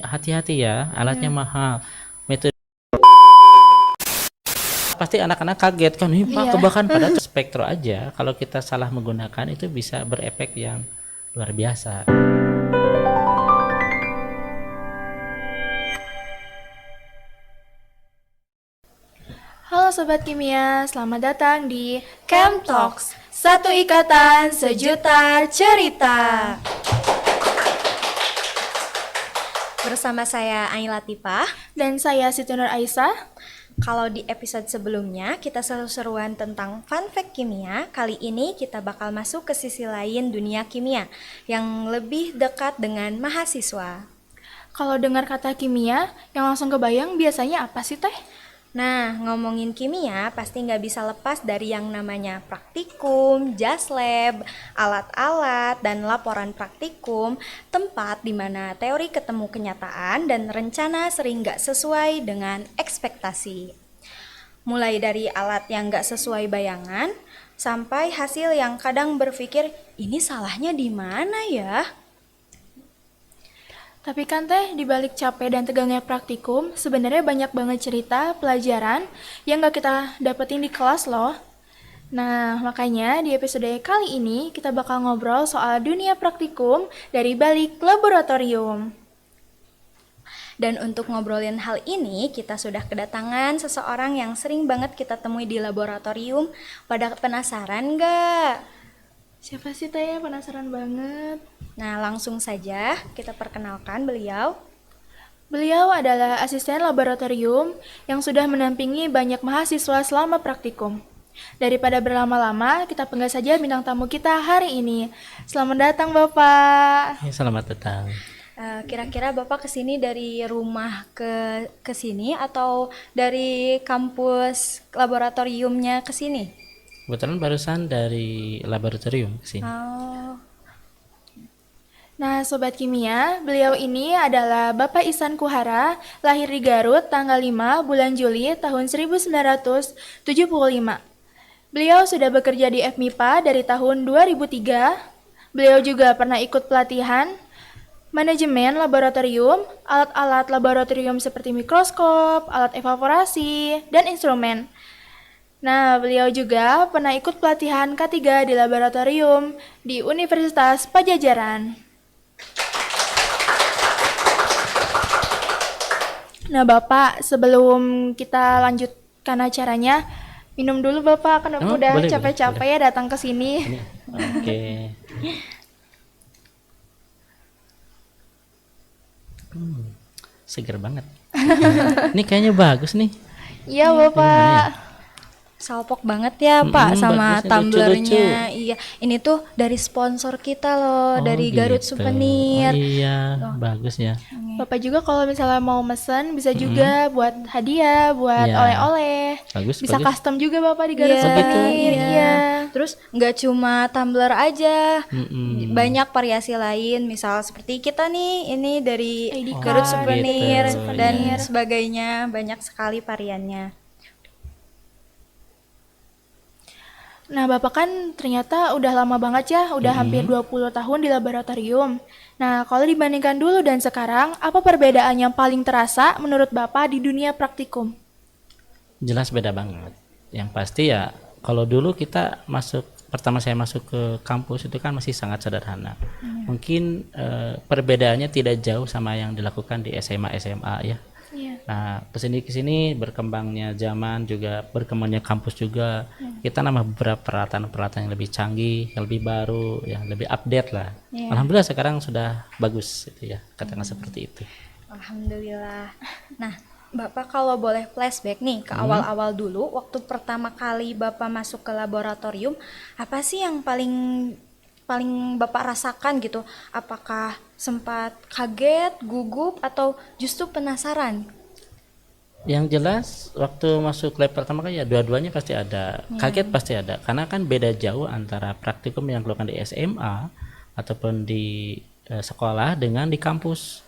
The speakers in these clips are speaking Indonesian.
hati-hati ya, alatnya mahal. Metode pasti anak-anak kaget kan, nih Pak Iya. kebakaran pada spektro aja. Kalau kita salah menggunakan itu bisa berefek yang luar biasa. Halo Sobat Kimia, selamat datang di Camp Talks. Satu ikatan, sejuta cerita. Bersama saya Ain Latifah. Dan saya Siti Nur Aisyah. Kalau di episode sebelumnya kita seru-seruan tentang fun fact kimia, kali ini kita bakal masuk ke sisi lain dunia kimia yang lebih dekat dengan mahasiswa. Kalau dengar kata kimia, yang langsung kebayang biasanya apa sih Teh? Nah, ngomongin kimia pasti nggak bisa lepas dari yang namanya praktikum, jas lab, alat-alat, dan laporan praktikum, tempat di mana teori ketemu kenyataan dan rencana sering nggak sesuai dengan ekspektasi. Mulai dari alat yang nggak sesuai bayangan, sampai hasil yang kadang berpikir, ini salahnya di mana ya? Tapi kan Teh, di balik capek dan tegangnya praktikum, sebenarnya banyak banget cerita, pelajaran yang gak kita dapetin di kelas loh. Nah, makanya di episode kali ini kita bakal ngobrol soal dunia praktikum dari balik laboratorium. Dan untuk ngobrolin hal ini, kita sudah kedatangan seseorang yang sering banget kita temui di laboratorium. Pada penasaran nggak? Siapa sih Teh? Penasaran banget. Nah, langsung saja kita perkenalkan beliau. Beliau adalah asisten laboratorium yang sudah menampingi banyak mahasiswa selama praktikum. Daripada berlama-lama, kita panggil saja bintang tamu kita hari ini. Selamat datang Bapak. Ya, selamat datang. Kira-kira Bapak kesini dari rumah ke sini atau dari kampus laboratoriumnya ke sini? Kebetulan barusan dari laboratorium ke sini. Oh, Nah, Sobat Kimia, beliau ini adalah Bapak Ihsan Kuhara, lahir di Garut tanggal 5 bulan Juli tahun 1975. Beliau sudah bekerja di FMIPA dari tahun 2003. Beliau juga pernah ikut pelatihan manajemen laboratorium, alat-alat laboratorium seperti mikroskop, alat evaporasi, dan instrumen. Nah, beliau juga pernah ikut pelatihan K3 di laboratorium di Universitas Pajajaran. Nah, Bapak, sebelum kita lanjutkan acaranya, minum dulu Bapak, kan Oh, udah boleh, capek-capek ya datang ke sini. Ini, oke. Seger banget. Ini kayaknya bagus nih. Iya, Bapak. salpok banget ya Pak sama bagusnya, tumblernya. lucu-lucu. Iya, ini tuh dari sponsor kita loh, dari Garut gitu. Souvenir. Oh, iya, bagus ya. Bapak juga kalau misalnya mau mesen bisa juga buat hadiah, buat Iya. oleh-oleh. Bagus, Bisa bagus. custom juga Bapak di Garut Iya, Souvenir. iya. Iya. Terus nggak cuma tumbler aja, Mm-mm. banyak variasi lain. Misal seperti kita nih, ini dari ID Garut card, Souvenir gitu, dan iya. sebagainya. Banyak sekali variannya. Nah, Bapak kan ternyata udah lama banget ya, udah hampir 20 tahun di laboratorium. Nah, kalau dibandingkan dulu dan sekarang, apa perbedaan yang paling terasa menurut Bapak di dunia praktikum? Jelas beda banget. Yang pasti ya, kalau dulu kita pertama saya masuk ke kampus itu kan masih sangat sederhana. Mungkin perbedaannya tidak jauh sama yang dilakukan di SMA SMA ya. Iya. Nah, kesini berkembangnya zaman juga, berkembangnya kampus juga, kita nambah beberapa peralatan-peralatan yang lebih canggih, yang lebih baru, yang lebih update lah. Alhamdulillah sekarang sudah bagus itu ya, katakan seperti itu. Alhamdulillah. Nah, Bapak kalau boleh flashback nih ke awal-awal dulu, waktu pertama kali Bapak masuk ke laboratorium, apa sih yang paling Bapak rasakan gitu? Apakah sempat kaget, gugup, atau justru penasaran? Yang jelas waktu masuk lab pertama kali ya dua-duanya pasti ada, kaget pasti ada, karena kan beda jauh antara praktikum yang dilakukan di SMA ataupun di sekolah dengan di kampus.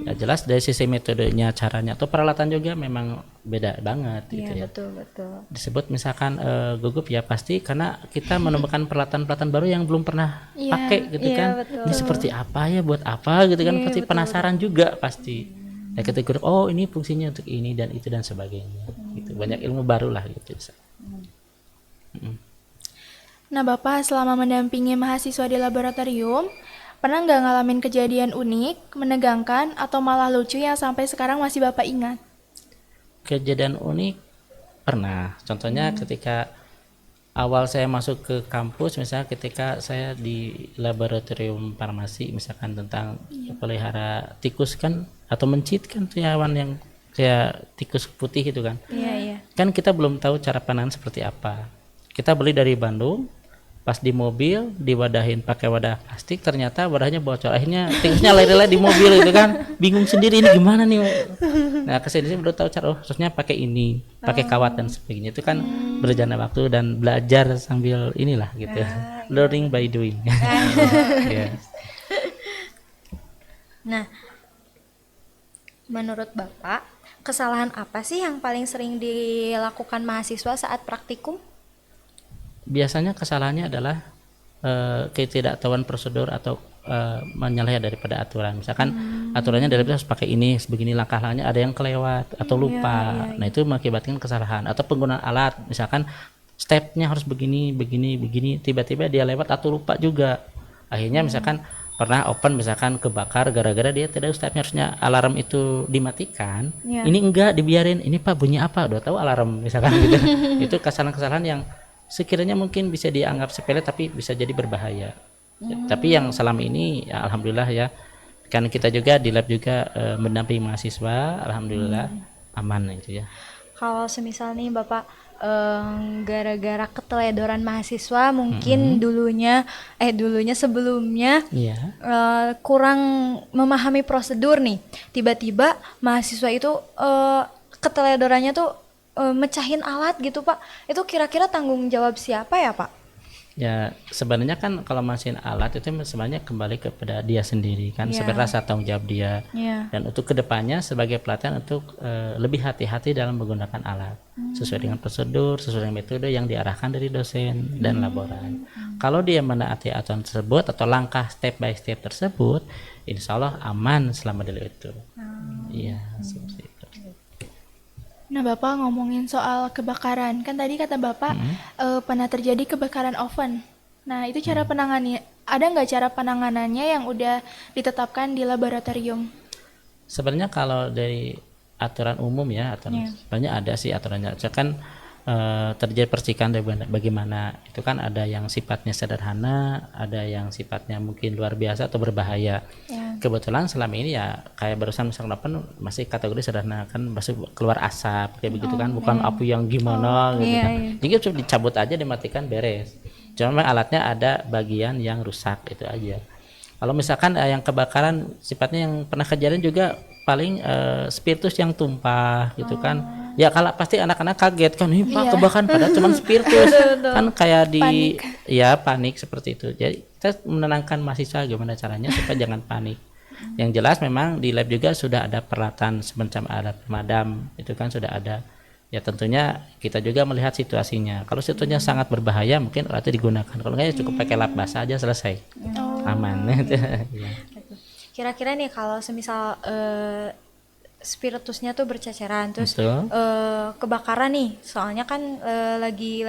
Ya jelas dari sisi metodenya, caranya atau peralatan juga memang beda banget gitu Iya, ya. betul. Disebut misalkan gugup ya pasti karena kita menemukan peralatan-peralatan baru yang belum pernah Iya, pakai gitu iya, kan. betul. Ini seperti apa ya, buat apa gitu kan, Iya, pasti betul, penasaran juga pasti. Ya kita gugup, oh ini fungsinya untuk ini dan itu dan sebagainya gitu. Banyak ilmu baru lah gitu. Nah, Bapak selama mendampingi mahasiswa di laboratorium, pernah nggak ngalamin kejadian unik, menegangkan, atau malah lucu yang sampai sekarang masih Bapak ingat? Kejadian unik pernah. Contohnya ketika awal saya masuk ke kampus, misalnya ketika saya di laboratorium farmasi, misalkan tentang pelihara tikus kan, atau mencit kan tuh hewan yang kayak tikus putih itu kan. Iya. Kan kita belum tahu cara penanganan seperti apa. Kita beli dari Bandung, pas di mobil diwadahin pakai wadah plastik, ternyata wadahnya bocor. Akhirnya tikusnya lari-lari di mobil itu kan, bingung sendiri ini gimana nih. Nah kesini baru tahu cara, oh harusnya pakai ini, pakai kawat dan sebagainya. Itu kan berjalan waktu dan belajar sambil inilah gitu, learning by doing. Ya. Nah, menurut Bapak, kesalahan apa sih yang paling sering dilakukan mahasiswa saat praktikum? Biasanya kesalahannya adalah ketidaktahuan prosedur atau menyalahi daripada aturan. Misalkan aturannya dari harus pakai ini, sebegini langkah-langkahnya, ada yang kelewat atau lupa. Nah itu mengakibatkan kesalahan. Atau penggunaan alat, misalkan stepnya harus begini, tiba-tiba dia lewat atau lupa juga. Akhirnya misalkan pernah open misalkan kebakar gara-gara dia tidak stepnya, harusnya alarm itu dimatikan. Ini enggak dibiarin, ini Pak bunyi apa? Udah tahu alarm misalkan gitu. Itu kesalahan-kesalahan yang sekiranya mungkin bisa dianggap sepele tapi bisa jadi berbahaya. Tapi yang selama ini ya, alhamdulillah ya, kan kita juga di lab juga mendampingi mahasiswa, alhamdulillah aman itu ya. Kalau semisal nih Bapak gara-gara keteledoran mahasiswa mungkin dulunya sebelumnya Iya. kurang memahami prosedur nih, tiba-tiba mahasiswa itu keteledorannya tuh mecahin alat gitu Pak, itu kira-kira tanggung jawab siapa ya Pak? Ya sebenarnya kan kalau masihin alat itu sebenarnya kembali kepada dia sendiri kan, sebenarnya rasa tanggung jawab dia. Dan untuk kedepannya sebagai pelatihan untuk lebih hati-hati dalam menggunakan alat sesuai dengan prosedur, sesuai dengan metode yang diarahkan dari dosen dan laboran. Kalau dia menaati aturan tersebut atau langkah step by step tersebut, insya Allah aman selama di lab itu. Iya seperti itu. Nah, Bapak ngomongin soal kebakaran. Kan tadi kata Bapak pernah terjadi kebakaran oven. Nah, itu cara penanganannya. Ada nggak cara penanganannya yang udah ditetapkan di laboratorium? Sebenarnya kalau dari aturan umum ya, sebenarnya ada sih aturannya. Misalkan terjadi percikan bagaimana, itu kan ada yang sifatnya sederhana, ada yang sifatnya mungkin luar biasa atau berbahaya. Kebetulan selama ini ya kayak barusan misalkan open masih kategori sederhana, kan masih keluar asap kayak begitu kan, bukan api yang gimana gitu kan. Jadi cuma dicabut aja, dimatikan, beres. Cuma memang alatnya ada bagian yang rusak, itu aja. Kalau misalkan yang kebakaran sifatnya yang pernah kejadian juga paling spiritus yang tumpah gitu kan. Ya kalau pasti anak-anak kaget kan, nih Pak kebakaran, padahal cuma spiritus. Kan kayak panik. Ya panik seperti itu. Jadi kita menenangkan mahasiswa gimana caranya supaya jangan panik. Yang jelas memang di lab juga sudah ada peralatan semacam alat pemadam, itu kan sudah ada. Ya tentunya kita juga melihat situasinya. Kalau situasinya sangat berbahaya mungkin alatnya digunakan. Kalau enggak ya cukup pakai lap basah aja, selesai. Aman. Kira-kira nih kalau semisal spiritusnya tuh berceceran terus kebakaran nih, soalnya kan lagi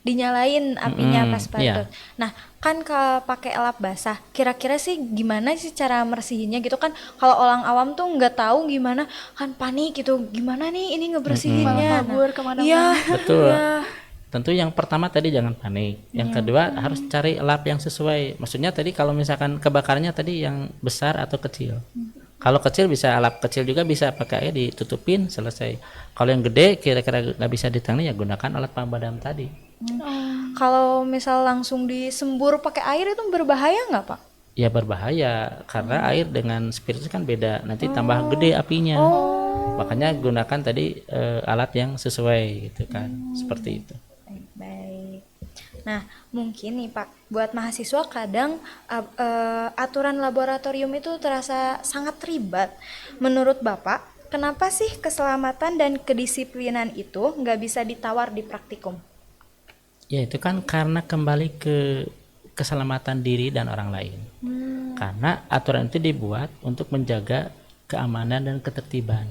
dinyalain apinya pas itu. Nah kan pakai lap basah, kira-kira sih gimana sih cara bersihinnya gitu kan? Kalau orang awam tuh nggak tahu gimana, kan panik gitu, gimana nih ini ngebersihinnya. Malah kabur kemana-mana. Iya, betul. Tentu yang pertama tadi jangan panik. Yang kedua harus cari lap yang sesuai. Maksudnya tadi kalau misalkan kebakarannya tadi yang besar atau kecil. Kalau kecil bisa lap kecil juga bisa pakai air ditutupin, selesai. Kalau yang gede kira-kira nggak bisa ditangani ya gunakan alat pemadam tadi. Kalau misal langsung disembur pakai air itu berbahaya nggak Pak? Ya berbahaya karena air dengan spiritus kan beda, nanti tambah gede apinya. Makanya gunakan tadi alat yang sesuai gitu kan, seperti itu. Baik. Nah, mungkin nih Pak, buat mahasiswa kadang aturan laboratorium itu terasa sangat ribet. Menurut Bapak, kenapa sih keselamatan dan kedisiplinan itu nggak bisa ditawar di praktikum? Ya itu kan karena kembali ke keselamatan diri dan orang lain. Karena aturan itu dibuat untuk menjaga keamanan dan ketertiban.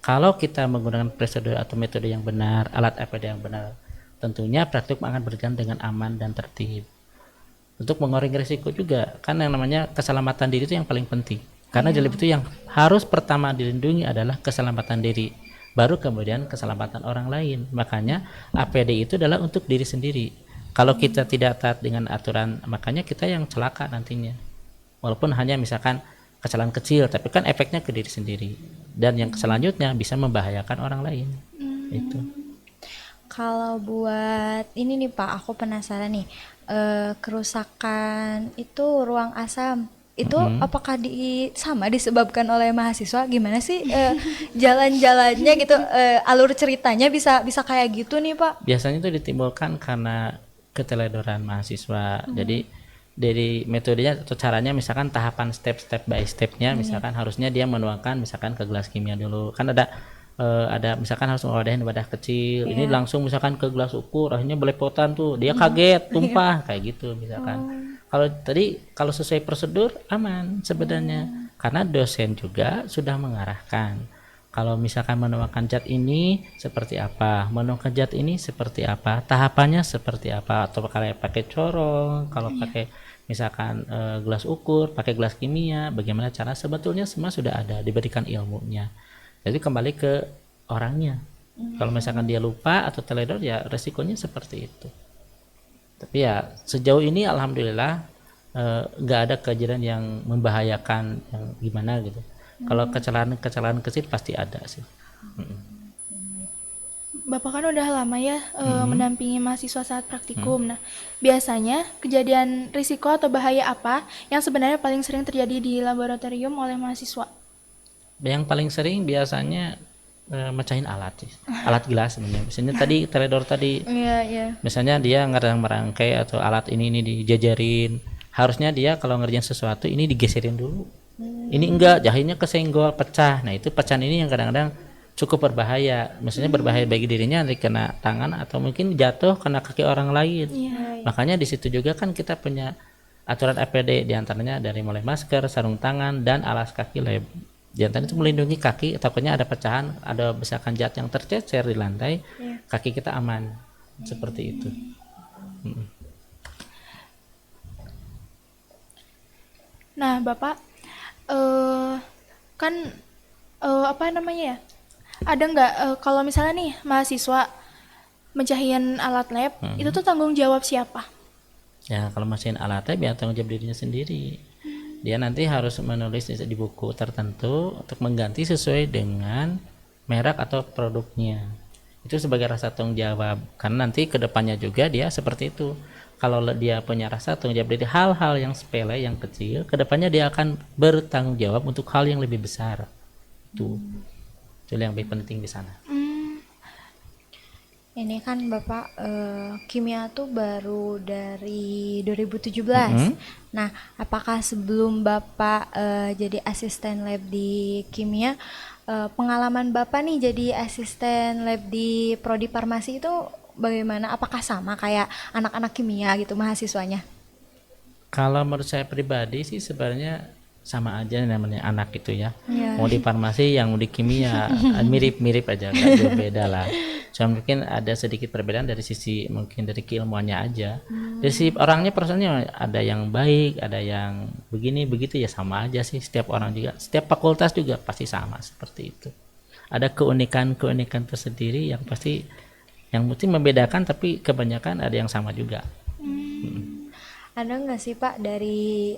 Kalau kita menggunakan prosedur atau metode yang benar, alat APD yang benar, tentunya praktik akan berjalan dengan aman dan tertib. Untuk mengurangi risiko juga, kan yang namanya keselamatan diri itu yang paling penting. Karena jadi itu yang harus pertama dilindungi adalah keselamatan diri, baru kemudian keselamatan orang lain. Makanya APD itu adalah untuk diri sendiri. Kalau kita tidak taat dengan aturan, makanya kita yang celaka nantinya. Walaupun hanya misalkan kesalahan kecil, tapi kan efeknya ke diri sendiri. Dan yang selanjutnya bisa membahayakan orang lain. Itu. Kalau buat ini nih Pak, aku penasaran nih, kerusakan itu ruang asam itu apakah sama disebabkan oleh mahasiswa? Gimana sih jalan-jalannya gitu, alur ceritanya bisa bisa kayak gitu nih Pak? Biasanya itu ditimbulkan karena keteledoran mahasiswa. Jadi dari metodenya atau caranya misalkan tahapan step by stepnya, misalkan harusnya dia menuangkan misalkan ke gelas kimia dulu, kan ada misalkan harus mewadahin wadah kecil, ini langsung misalkan ke gelas ukur, akhirnya belepotan tuh, dia kaget tumpah kayak gitu misalkan. Kalau sesuai prosedur aman sebenarnya, karena dosen juga sudah mengarahkan. Kalau misalkan menuangkan zat ini seperti apa, menuangkan zat ini seperti apa, tahapannya seperti apa, atau kalau pakai corong, kalau pakai misalkan gelas ukur, pakai gelas kimia, bagaimana cara, sebetulnya semua sudah ada, diberikan ilmunya. Jadi kembali ke orangnya. Kalau misalkan dia lupa atau teledor, ya resikonya seperti itu. Tapi ya sejauh ini alhamdulillah nggak ada kejadian yang membahayakan yang gimana gitu. Kalau kecelakaan kecil pasti ada sih. Bapak kan udah lama ya mendampingi mahasiswa saat praktikum. Nah, biasanya kejadian risiko atau bahaya apa yang sebenarnya paling sering terjadi di laboratorium oleh mahasiswa? Yang paling sering biasanya mecahin alat sih. Alat gelas sebenarnya. Misalnya tadi teledor tadi. Misalnya dia merangkai atau alat ini dijajarin. Harusnya dia kalau ngerjain sesuatu ini digeserin dulu. Ini enggak, jahitnya kesenggol, pecah. Nah, itu pecahan ini yang kadang-kadang cukup berbahaya. Misalnya berbahaya bagi dirinya, nanti kena tangan atau mungkin jatuh kena kaki orang lain. Makanya di situ juga kan kita punya aturan APD, diantaranya dari mulai masker, sarung tangan, dan alas kaki lab. Diantaranya itu melindungi kaki, takutnya ada pecahan, ada misalkan zat yang tercecer di lantai, kaki kita aman. Seperti itu. Nah, Bapak kan apa namanya ya? Ada nggak kalau misalnya nih mahasiswa mencahin alat lab, itu tuh tanggung jawab siapa? Ya kalau mecahin alat lab ya tanggung jawab dirinya sendiri. Dia nanti harus menulis di buku tertentu untuk mengganti sesuai dengan merek atau produknya. Itu sebagai rasa tanggung jawab, karena nanti kedepannya juga dia seperti itu. Kalau dia punya rasa tanggung jawab dari hal-hal yang sepele, yang kecil, kedepannya dia akan bertanggung jawab untuk hal yang lebih besar. Itu yang lebih penting di sana. Ini kan Bapak kimia tuh baru dari 2017. Nah, apakah sebelum Bapak jadi asisten lab di kimia, pengalaman Bapak nih jadi asisten lab di prodi farmasi itu bagaimana? Apakah sama kayak anak-anak kimia gitu mahasiswanya? Kalau menurut saya pribadi sih sebenarnya sama aja namanya anak itu ya. Mau di farmasi yang mau di kimia mirip-mirip aja, nggak jauh beda lah. Cuma mungkin ada sedikit perbedaan dari sisi mungkin dari keilmuannya aja. Dari sisi orangnya personalnya ada yang baik, ada yang begini begitu ya sama aja sih. Setiap orang juga, setiap fakultas juga pasti sama seperti itu. Ada keunikan tersendiri yang pasti yang mesti membedakan, tapi kebanyakan ada yang sama juga. Ada nggak sih Pak dari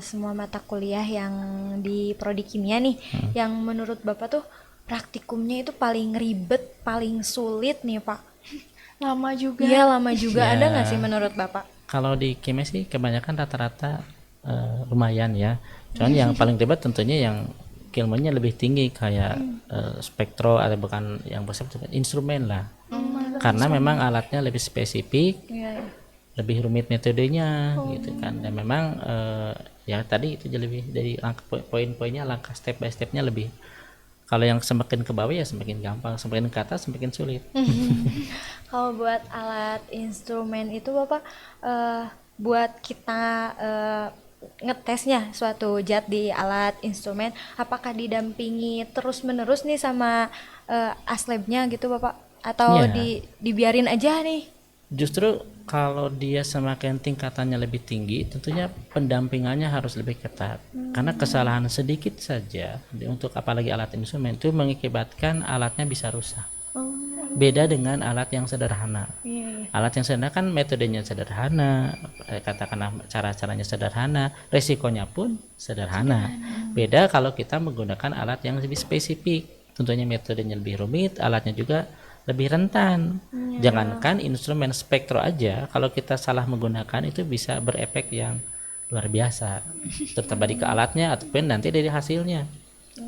semua mata kuliah yang di prodi kimia nih, yang menurut Bapak tuh praktikumnya itu paling ribet, paling sulit nih Pak? Lama juga. Iya lama juga. Ya. Ada nggak sih menurut Bapak? Kalau di kimia sih kebanyakan rata-rata lumayan ya. Cuman yang paling ribet tentunya yang ilmunya lebih tinggi kayak spektro atau bukan yang besar instrumen lah. Karena memang alatnya lebih spesifik. lebih rumit metodenya gitu kan. Dan memang ya tadi itu lebih dari langkah poin-poinnya, langkah step by stepnya lebih, kalau yang semakin ke bawah ya semakin gampang, semakin ke atas semakin sulit. Kalau buat alat instrumen itu Bapak, buat kita ngetesnya suatu zat di alat instrumen, apakah didampingi terus-menerus nih sama aslabnya gitu Bapak? Atau Iya. dibiarin aja nih? Justru kalau dia semakin tingkatannya lebih tinggi, tentunya pendampingannya harus lebih ketat. Karena kesalahan sedikit saja untuk apalagi alat instrumen itu mengakibatkan alatnya bisa rusak. Beda dengan alat yang sederhana. Alat yang sederhana kan metodenya sederhana, katakanlah cara-caranya sederhana, resikonya pun sederhana. Beda kalau kita menggunakan alat yang lebih spesifik, tentunya metodenya lebih rumit, alatnya juga lebih rentan. Jangankan instrumen spektro aja, kalau kita salah menggunakan itu bisa berefek yang luar biasa, terutama ke alatnya ataupun nanti dari hasilnya.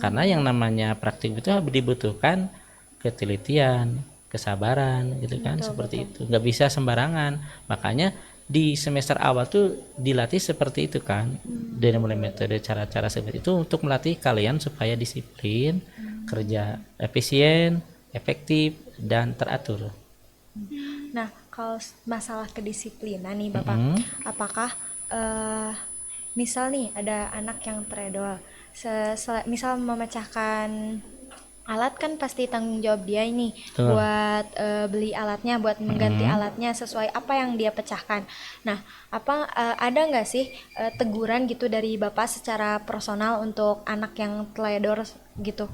Karena yang namanya praktik itu dibutuhkan ketelitian, kesabaran gitu kan, seperti itu. Nggak bisa sembarangan. Makanya di semester awal tuh dilatih seperti itu kan, dari mulai metode, cara-cara seperti itu untuk melatih kalian supaya disiplin, kerja efisien, efektif, dan teratur. Nah, kalau masalah kedisiplinan nih Bapak, apakah misal nih ada anak yang teredor, misal memecahkan alat, kan pasti tanggung jawab dia ini buat beli alatnya, buat mengganti alatnya sesuai apa yang dia pecahkan. Nah, ada nggak sih teguran gitu dari Bapak secara personal untuk anak yang teledor gitu?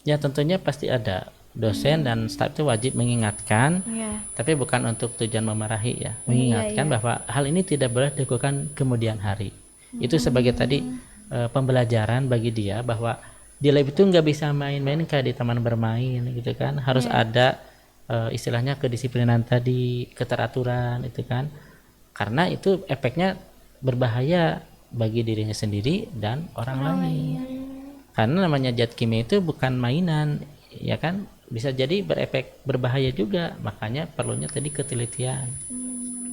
Ya tentunya pasti ada. Dosen dan staf itu wajib mengingatkan, tapi bukan untuk tujuan memarahi ya, mengingatkan bahwa hal ini tidak boleh dilakukan kemudian hari. Itu sebagai tadi pembelajaran bagi dia bahwa di lab itu nggak bisa main-main kayak di taman bermain gitu kan, harus ada istilahnya kedisiplinan tadi, keteraturan itu kan, karena itu efeknya berbahaya bagi dirinya sendiri dan orang lain. Karena namanya zat kimia itu bukan mainan ya kan, bisa jadi berefek berbahaya juga, makanya perlunya tadi ketelitian.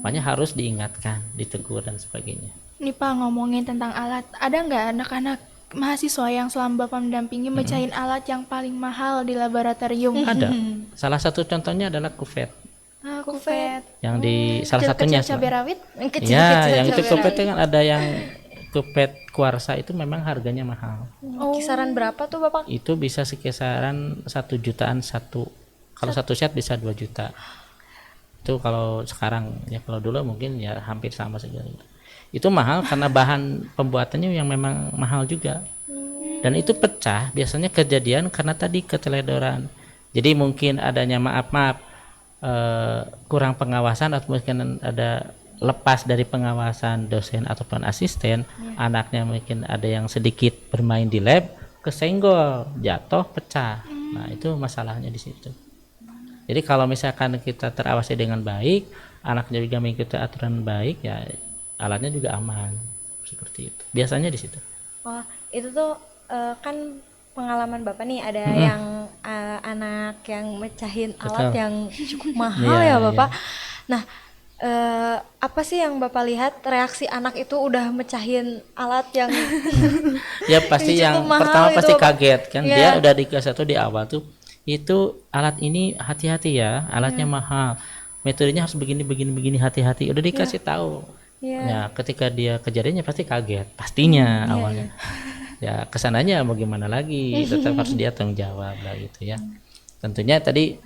Makanya harus diingatkan, ditegur dan sebagainya. Nih Pak, ngomongin tentang alat, ada nggak anak-anak mahasiswa yang selama Bapak mendampingi mecahin alat yang paling mahal di laboratorium? Ada. Salah satu contohnya adalah kuvet. Kuvet. Yang di salah satunya cabai rawit? ya, yang itu kuvet itu kan ada yang kuvet kuarsa itu memang harganya mahal. Kisaran berapa tuh Bapak? Itu bisa sekisaran 1 jutaan satu. Kalau satu set bisa 2 juta. Itu kalau sekarang ya, kalau dulu mungkin ya hampir sama saja. Itu mahal karena bahan pembuatannya yang memang mahal juga. Dan itu pecah biasanya kejadian karena tadi keteledoran. Jadi mungkin adanya kurang pengawasan, atau mungkin ada lepas dari pengawasan dosen ataupun asisten, anaknya mungkin ada yang sedikit bermain di lab, kesenggol, jatuh, pecah. Nah, itu masalahnya di situ. Jadi kalau misalkan kita terawasi dengan baik, anaknya juga mengikuti aturan baik, ya alatnya juga aman. Seperti itu. Biasanya di situ. Oh, itu tuh kan pengalaman Bapak nih, ada yang anak yang mecahin alat yang cukup mahal ya Bapak. Nah, apa sih yang Bapak lihat reaksi anak itu udah mecahin alat yang ya pasti yang pertama pasti kaget kan, dia udah dikasih satu di awal tuh, itu alat ini hati-hati ya, alatnya mahal, metodenya harus begini hati-hati, udah dikasih tahu. Ya ketika dia kejadiannya pasti kaget pastinya awalnya. Ya kesananya mau gimana lagi, tetap harus dia tanggung jawab lah gitu ya. Tentunya tadi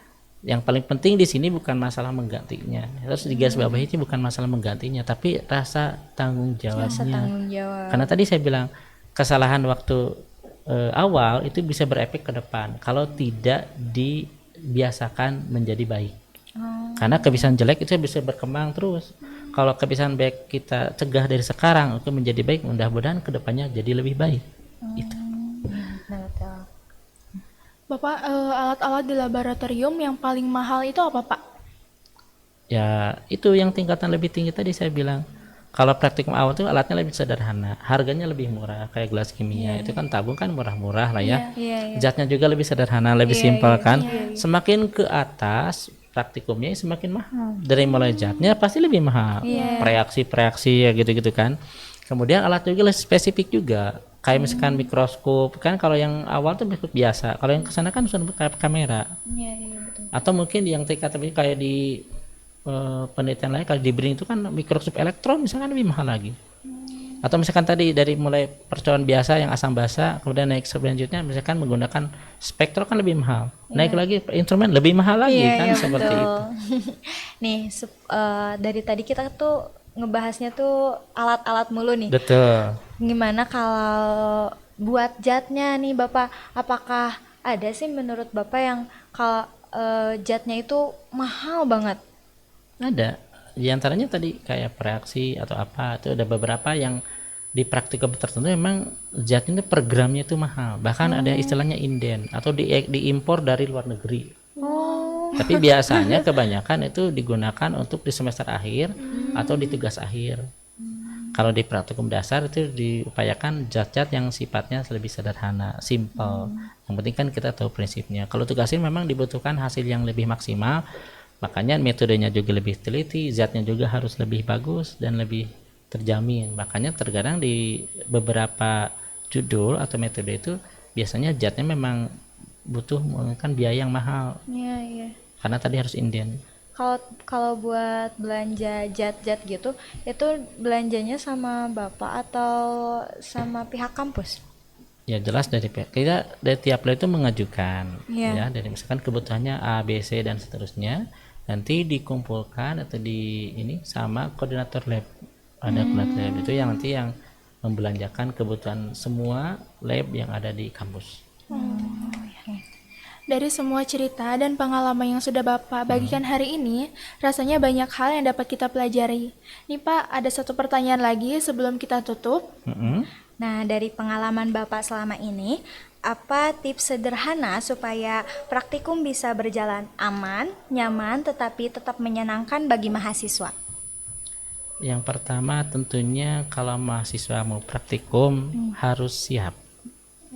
yang paling penting di sini bukan masalah menggantinya, harus digarisbawahi itu bukan masalah menggantinya, tapi rasa tanggung jawabnya. Karena tadi saya bilang kesalahan waktu awal itu bisa berefek ke depan kalau tidak dibiasakan menjadi baik. Karena kebiasaan jelek itu bisa berkembang terus. Kalau kebiasaan baik kita cegah dari sekarang untuk menjadi baik, mudah-mudahan kedepannya jadi lebih baik. Itu. Bapak, alat-alat di laboratorium yang paling mahal itu apa Pak? Ya itu yang tingkatan lebih tinggi tadi saya bilang. Kalau praktikum awal tuh alatnya lebih sederhana, harganya lebih murah, kayak gelas kimia itu kan tabung kan murah-murah lah ya. Zatnya juga lebih sederhana, lebih simpel kan. Semakin ke atas praktikumnya semakin mahal. Dari mulai zatnya pasti lebih mahal. Reaksi-reaksi ya gitu-gitu kan. Kemudian alat juga lebih spesifik juga. Kayak misalkan mikroskop kan, kalau yang awal tuh mikroskop biasa. Kalau yang kesana kan sudah kayak kamera. Betul. Atau mungkin yang tapi kayak di penelitian lain kalau di BRIN itu kan mikroskop elektron misalkan lebih mahal lagi. Atau misalkan tadi dari mulai percobaan biasa yang asam basa, kemudian naik selanjutnya misalkan menggunakan spektro kan lebih mahal. Naik lagi instrumen lebih mahal lagi kan seperti itu. Nih, dari tadi kita tuh ngebahasnya tuh alat-alat mulu nih. Betul. Gimana kalau buat zatnya nih Bapak? Apakah ada sih menurut Bapak yang kalau zatnya itu mahal banget? Ada. Di antaranya tadi kayak reaksi atau apa, itu ada beberapa yang di praktikum tertentu memang zatnya per gramnya itu mahal. Bahkan ada istilahnya inden atau diimpor dari luar negeri. Tapi biasanya kebanyakan itu digunakan untuk di semester akhir atau di tugas akhir. Kalau di praktikum dasar itu diupayakan zat-zat yang sifatnya lebih sederhana, simple. Yang penting kan kita tahu prinsipnya. Kalau tugas akhir memang dibutuhkan hasil yang lebih maksimal. Makanya metodenya juga lebih teliti, zatnya juga harus lebih bagus dan lebih terjamin. Makanya terkadang di beberapa judul atau metode itu biasanya zatnya memang butuh menggunakan biaya yang mahal. Iya. Karena tadi harus inden. Kalau buat belanja zat-zat gitu, itu belanjanya sama Bapak atau sama pihak kampus? Ya jelas dari pihak kita, dari tiap lab itu mengajukan ya, dari misalkan kebutuhannya A, B, C dan seterusnya, nanti dikumpulkan atau di ini sama koordinator lab. Ada koordinator lab itu yang nanti yang membelanjakan kebutuhan semua lab yang ada di kampus. Dari semua cerita dan pengalaman yang sudah Bapak bagikan hari ini, rasanya banyak hal yang dapat kita pelajari. Nih Pak, ada satu pertanyaan lagi sebelum kita tutup. Nah, dari pengalaman Bapak selama ini, apa tips sederhana supaya praktikum bisa berjalan aman, nyaman, tetapi tetap menyenangkan bagi mahasiswa? Yang pertama tentunya kalau mahasiswa mau praktikum harus siap.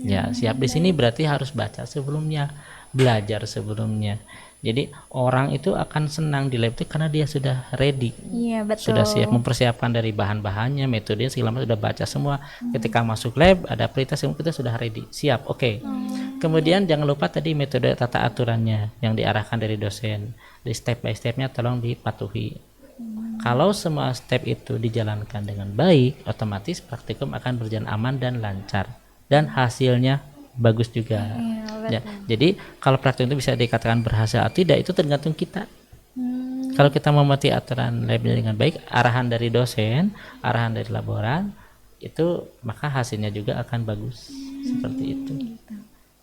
Ya, siap di sini berarti harus baca sebelumnya, belajar sebelumnya. Jadi orang itu akan senang di lab itu karena dia sudah ready. Iya, betul. Sudah siap mempersiapkan dari bahan-bahannya, metode segala macam sudah baca semua. Ketika masuk lab ada prioritas yang kita sudah ready, siap. Oke. Kemudian jangan lupa tadi metode tata aturannya yang diarahkan dari dosen. Di step by stepnya tolong dipatuhi. Kalau semua step itu dijalankan dengan baik, otomatis praktikum akan berjalan aman dan lancar dan hasilnya bagus juga. Ya, jadi kalau praktikum itu bisa dikatakan berhasil atau tidak itu tergantung kita. Kalau kita mematuhi aturan labnya dengan baik, arahan dari dosen, arahan dari laboran, itu maka hasilnya juga akan bagus. Seperti itu.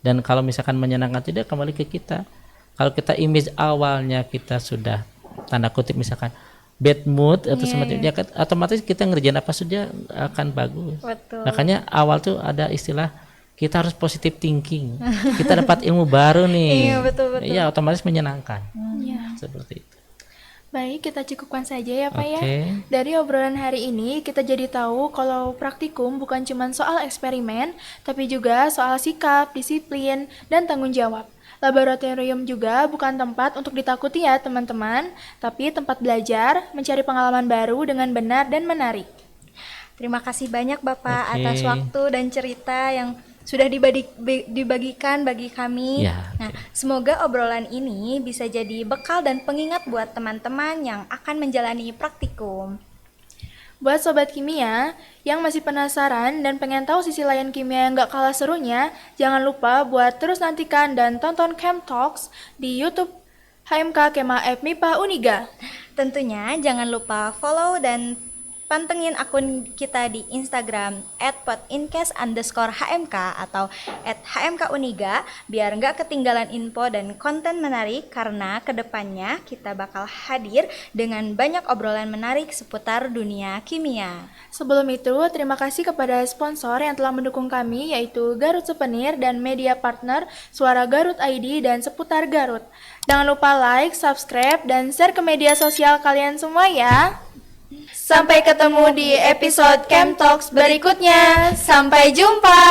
Dan kalau misalkan menyenangkan tidak, kembali ke kita. Kalau kita image awalnya kita sudah tanda kutip misalkan bad mood atau semacam ya, otomatis kita ngerjain apa saja akan bagus. Betul. Makanya awal tuh ada istilah kita harus positive thinking. Kita dapat ilmu baru nih. Iya, betul. Iya, otomatis menyenangkan. Iya. Seperti itu. Baik, kita cukupkan saja ya Pak ya. Oke. Dari obrolan hari ini kita jadi tahu kalau praktikum bukan cuma soal eksperimen, tapi juga soal sikap, disiplin, dan tanggung jawab. Laboratorium juga bukan tempat untuk ditakuti ya teman-teman, tapi tempat belajar, mencari pengalaman baru dengan benar dan menarik. Terima kasih banyak Bapak Oke. atas waktu dan cerita yang sudah dibagikan bagi kami. Ya, Nah, semoga obrolan ini bisa jadi bekal dan pengingat buat teman-teman yang akan menjalani praktikum. Buat Sobat Kimia yang masih penasaran dan pengen tahu sisi lain kimia yang gak kalah serunya, jangan lupa buat terus nantikan dan tonton Chem Talks di YouTube HMK Kema FMIPA Uniga. Tentunya jangan lupa follow dan pantengin akun kita di Instagram @podincash_HMK atau @HMKUniga biar nggak ketinggalan info dan konten menarik karena kedepannya kita bakal hadir dengan banyak obrolan menarik seputar dunia kimia. Sebelum itu, terima kasih kepada sponsor yang telah mendukung kami yaitu Garut Souvenir dan media partner Suara Garut ID dan Seputar Garut. Jangan lupa like, subscribe, dan share ke media sosial kalian semua ya. Sampai ketemu di episode Chem Talks berikutnya. Sampai jumpa.